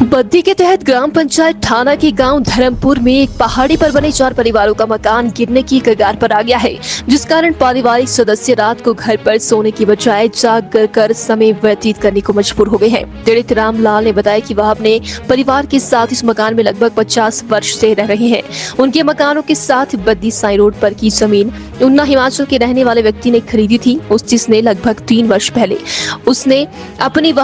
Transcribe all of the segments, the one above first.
बद्दी के तहत ग्राम पंचायत थाना के गांव धर्मपुर में एक पहाड़ी पर बने 4 परिवारों का मकान गिरने की कगार पर आ गया है, जिस कारण पारिवारिक सदस्य रात को घर पर सोने की बजाय जाग कर समय व्यतीत करने को मजबूर हो गए हैं। पीड़ित रामलाल ने बताया कि वह अपने परिवार के साथ इस मकान में लगभग 50 वर्ष से रह रहे हैं। उनके मकानों के साथ बद्दी साई रोड पर की जमीन उन्ना हिमाचल के रहने वाले व्यक्ति ने खरीदी थी, जिसने लगभग 3 वर्ष पहले उसने अपनी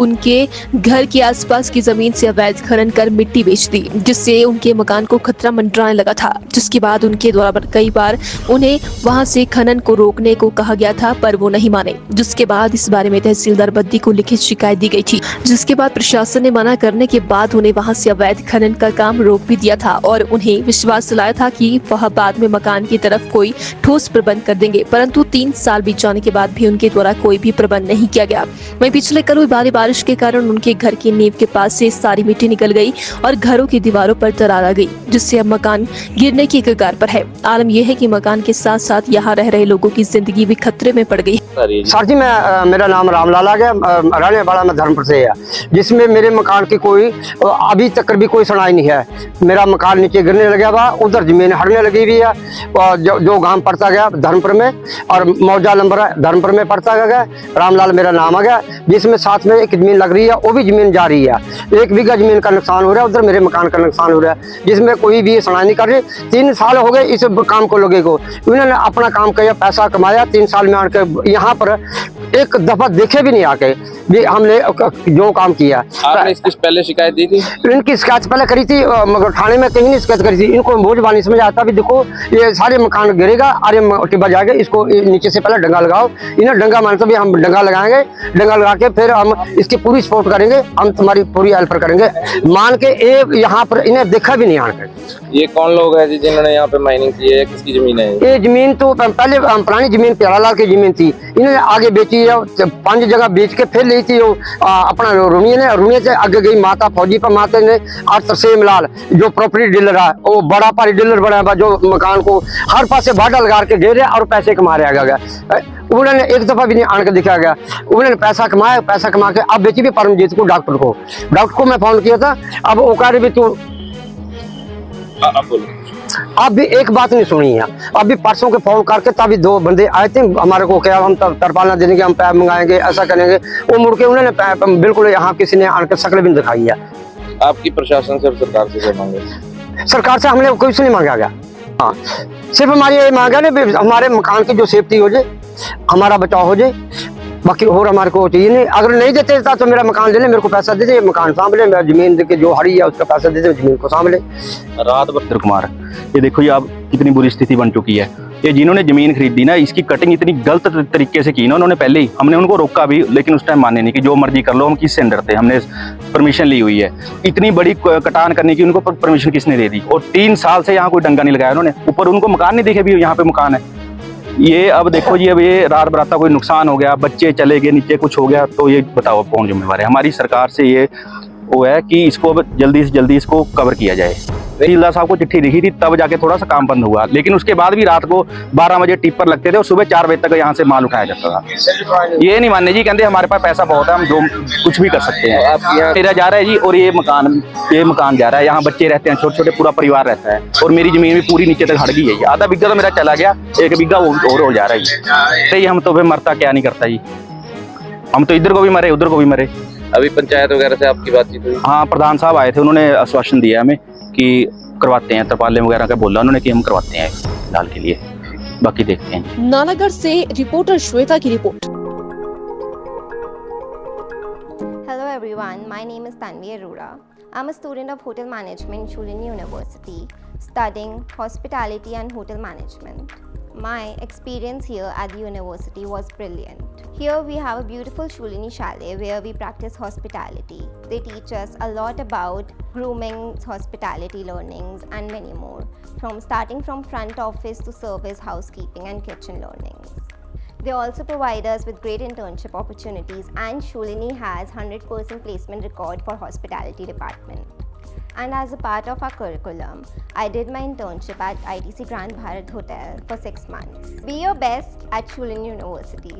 उनके घर के आसपास की जमीन से अवैध खनन कर मिट्टी बेच दी, जिससे उनके मकान को खतरा मंडराने लगा था। जिसके बाद उनके द्वारा कई बार उन्हें वहां से खनन को रोकने को कहा गया था, पर वो नहीं माने। जिसके बाद इस बारे में तहसीलदार बद्दी को लिखित शिकायत दी गई थी, जिसके बाद प्रशासन ने मना करने के बाद उन्हें वहां से अवैध खनन का काम रोक भी दिया था और उन्हें विश्वास दिलाया था कि वह बाद में मकान की तरफ कोई ठोस प्रबंध कर देंगे, परंतु 3 साल बीत जाने के बाद भी उनके द्वारा कोई भी प्रबंध नहीं किया गया। वहीं पिछले कल हुई भारी बारिश के कारण उनके घर की नींव के पास से सारी मिट्टी निकल गई और घरों की दीवारों पर दरार आ गई, जिससे अब मकान गिरने की कगार पर है। आलम यह है कि मकान के साथ साथ यहाँ रह रहे लोगों की जिंदगी भी खतरे में पड़ गई। सर जी, मेरा नाम रामलाल आ गया, रहने वाला मैं धर्मपुर से है, जिसमें मेरे मकान की कोई अभी तक भी कोई सुनाई नहीं है। मेरा मकान नीचे गिरने लगा हुआ, उधर जमीन हटने लगी हुई है। जो गांव पड़ता गया धर्मपुर में और मौजा नंबर धर्मपुर में पड़ता गया, रामलाल मेरा नाम आ गया, जिसमें साथ में एक जमीन लग रही है, वो भी जमीन जा रही है। 1 बीघा जमीन का नुकसान हो रहा है, उधर मेरे मकान का नुकसान हो रहा है, जिसमें कोई भी सुनाई नहीं कर रही। 3 साल हो गए इस काम को लोगों को, उन्होंने अपना काम किया, पैसा कमाया। 3 साल में आके यहाँ पर एक दफा देखे भी नहीं आके भी हमने जो काम किया। आपने इसकी पहले शिकायत दी थी? इनकी शिकायत पहले करी थी, मगर थाने में कहीं नहीं शिकायत करी थी। इनको बोझबानी समझ आता भी देखो ये सारे मकान गिरेगा, अरे टिब्बा जाके इसको नीचे से पहले डंगा लगाओ। इन्हें डंगा मानते भी हम डंगा लगाएंगे, डंगा लगा के फिर हम इसकी पूरी सपोर्ट करेंगे, हम तुम्हारी पूरी हेल्प करेंगे मान के। यहाँ पर इन्हें देखा भी नहीं आकर। ये कौन लोग हैं जी जिन्होंने यहाँ पे माइनिंग की है? किसकी जमीन है ये जमीन तो पहले पुरानी जमीन प्यारालाल की जमीन थी, इन्होंने आगे बेची है, 5 जगह बेच के फिर ली थी वो अपना रुनिया से आगे गई माता फौजी पर माता ने और तरसेम लाल जो प्रॉपर्टी डीलर है, वो बड़ा भारी डीलर बना है, जो मकान को हर पास से बाडा लगा के घेरे और पैसे कमा रहा गया। उन्होंने एक दफा भी नहीं आन के दिखाया गया। उन्होंने पैसा कमाया, पैसा कमा के अब बेची भी परमजीत को, डॉक्टर को मैं फोन किया था। अब वो कह रहे भी तू अब भी एक बात नहीं सुनी है। अभी परसों के फोन करके तभी 2 बंदे आए थे हमारे को, क्या हम तरपालना देने के, हम पैप मंगाएंगे, ऐसा करेंगे। वो मुड़ के उन्होंने बिल्कुल यहाँ किसी ने आकर शक्ल भी दिखाई है। आपकी प्रशासन से और सरकार से क्या मांगे? सरकार से हमने कुछ नहीं मांगा गया। हाँ, सिर्फ हमारी ये मांगा ना हमारे मकान की जो सेफ्टी हो जाए, हमारा बचाव हो जाए, बाकी और हमारे को चाहिए नहीं। अगर नहीं देते तो मेरा मकान ले ले, मेरे को पैसा दे दे, मकान सांभले, मेरा जमीन के जो हरी है उसका पैसा दे दे, जमीन को सांभले। रात भर कुमार, ये देखो ये अब कितनी बुरी स्थिति बन चुकी है। ये जिन्होंने जमीन खरीदी ना, इसकी कटिंग इतनी गलत तरीके से की ना उन्होंने। पहले ही हमने उनको रोका भी, लेकिन उस टाइम माने नहीं कि जो मर्जी कर लो, हम किससे डरते, हमने परमिशन ली हुई है। इतनी बड़ी कटान करने की उनको परमिशन किसने दे दी? और 3 साल से यहाँ कोई डंगा नहीं लगाया उन्होंने। ऊपर उनको मकान नहीं दिखे भी यहाँ पे मकान है। ये अब देखो जी, अब ये रात बराता कोई नुकसान हो गया, बच्चे चले गए, नीचे कुछ हो गया, तो ये बताओ कौन जिम्मेवार है? हमारी सरकार से ये वो है कि इसको अब जल्दी से जल्दी इसको कवर किया जाए। तहसीलदार साहब को चिट्ठी लिखी थी, तब जाके थोड़ा सा काम बंद हुआ, लेकिन उसके बाद भी रात को 12 बजे टिप्पर लगते थे और सुबह 4 बजे तक यहाँ से माल उठाया जाता था। ये नहीं मानने जी, कहते हमारे पास पैसा बहुत है, हम जो कुछ भी कर सकते हैं। मेरा जा रहा है जी, और ये मकान जा रहा है, यहाँ बच्चे रहते हैं, छोटे छोटे, पूरा परिवार रहता है, और मेरी जमीन भी पूरी नीचे तक हट गई है। आधा बीघा तो मेरा चला गया, 1 बीघा और हो जा रहा है। हम तो फिर मरता क्या नहीं करता जी, हम तो इधर को भी मरे उधर को भी मरे। अभी पंचायत वगैरह से आपकी बातचीत हुई? हाँ, प्रधान साहब आए थे, उन्होंने आश्वासन दिया हमें कि करवाते हैं, तरपाले वगैरह का बोला उन्होंने कि हम करवाते हैं फिलहाल के लिए, बाकी देखते हैं। नालागढ़ से रिपोर्टर श्वेता की report. Hello everyone, my name is Tanvi Arora. I'm a student of Hotel Management, Shulini University, studying hospitality and hotel management. My experience here at the university was brilliant. Here we have a beautiful Shulini chalet where we practice hospitality. They teach us a lot about grooming, hospitality learnings and many more, starting from front office to service, housekeeping and kitchen learnings. They also provide us with great internship opportunities, and Shulini has 100% placement record for hospitality department. And as a part of our curriculum, I did my internship at ITC Grand Bharat Hotel for 6 months. Be your best at Shulini University.